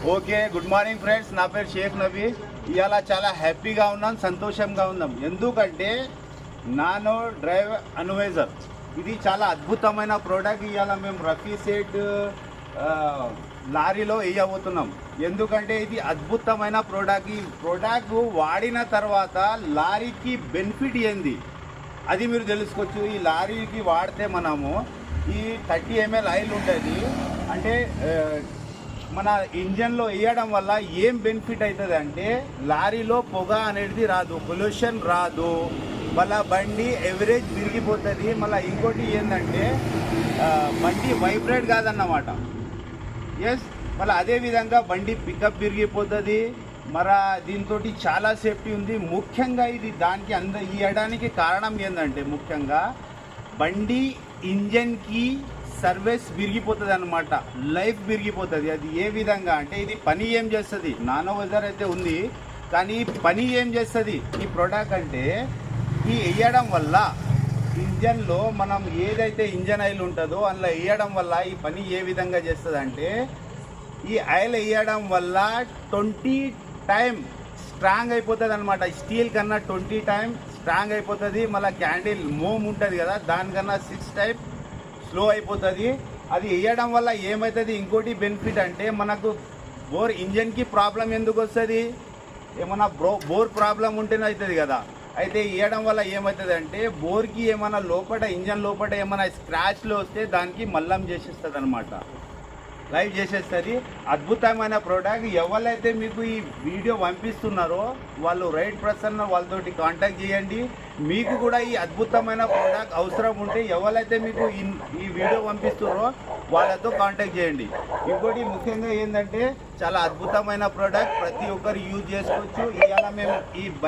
Okay, good morning friends. నా పేరు షేక్ నబీ. ఇవాళ చాలా హ్యాపీగా ఉన్నాం, సంతోషంగా ఉన్నాం. ఎందుకంటే నానో డ్రైవ్ అనవైజర్ ఇది చాలా అద్భుతమైన ప్రోడక్ట్. ఇవాళ మేము రఫీ సేట్ లారీలో వేయబోతున్నాం. ఎందుకంటే ఇది అద్భుతమైన ప్రోడక్ట్. ఈ ప్రోడక్ట్ వాడిన తర్వాత లారీకి బెనిఫిట్ ఏంది అది మీరు తెలుసుకోవచ్చు. ఈ లారీకి వాడితే మనము ఈ 30 ml ఆయిల్ ఉంటుంది. అంటే మన ఇంజన్లో వేయడం వల్ల ఏం బెనిఫిట్ అవుతుంది అంటే లారీలో పొగ అనేది రాదు, పొల్యూషన్ రాదు, మళ్ళీ బండి ఎవరేజ్ విరిగిపోతుంది. మళ్ళీ ఇంకోటి ఏంటంటే బండి వైబ్రేట్ కాదన్నమాట. ఎస్, మళ్ళీ అదేవిధంగా బండి పికప్ విరిగిపోతుంది. మరి దీంతో చాలా సేఫ్టీ ఉంది. ముఖ్యంగా ఇది దానికి ఇవ్వడానికి కారణం ఏంటంటే ముఖ్యంగా బండి ఇంజన్కి సర్వీస్ విరిగిపోతుంది అన్నమాట, లైఫ్ విరిగిపోతుంది. అది ఏ విధంగా అంటే ఇది పని ఏం చేస్తుంది, నానో వైజర్ అయితే ఉంది కానీ పని ఏం చేస్తుంది ఈ ప్రోడక్ట్ అంటే ఈ వేయడం వల్ల ఇంజన్లో మనం ఏదైతే ఇంజన్ ఆయిల్ ఉంటుందో అందులో వేయడం వల్ల ఈ పని ఏ విధంగా చేస్తుంది అంటే ఈ ఆయిల్ వేయడం వల్ల 20 టైం స్ట్రాంగ్ అయిపోతుంది అనమాట. స్టీల్ కన్నా 20 టైం స్ట్రాంగ్ అయిపోతుంది. మళ్ళీ క్యాండిల్ మోమ్ ఉంటుంది కదా, దానికన్నా 6 టైం స్లో అయిపోతుంది. అది వేయడం వల్ల ఏమవుతుంది, ఇంకోటి బెనిఫిట్ అంటే మనకు ఇంజన్కి ప్రాబ్లం ఎందుకు వస్తుంది, ఏమన్నా బోర్ ప్రాబ్లం ఉంటేనే అవుతుంది కదా. అయితే వేయడం వల్ల ఏమవుతుంది అంటే బోర్కి ఏమైనా ఇంజన్ లోపల ఏమైనా స్క్రాచ్లు వస్తే దానికి మల్లం చేసేస్తుంది అనమాట, లైవ్ చేసేస్తుంది. అద్భుతమైన ప్రోడక్ట్. ఎవరైతే మీకు ఈ వీడియో పంపిస్తున్నారో వాళ్ళు రైట్ పర్సన్, వాళ్ళతోటి కాంటాక్ట్ చేయండి. మీకు కూడా ఈ అద్భుతమైన ప్రోడక్ట్ అవసరం ఉంటే ఎవరైతే మీకు ఈ వీడియో పంపిస్తున్నారో వాళ్ళతో కాంటాక్ట్ చేయండి. ఇంకోటి ముఖ్యంగా ఏంటంటే చాలా అద్భుతమైన ప్రోడక్ట్, ప్రతి ఒక్కరు యూజ్ చేసుకోవచ్చు. ఇవాళ మేము ఈ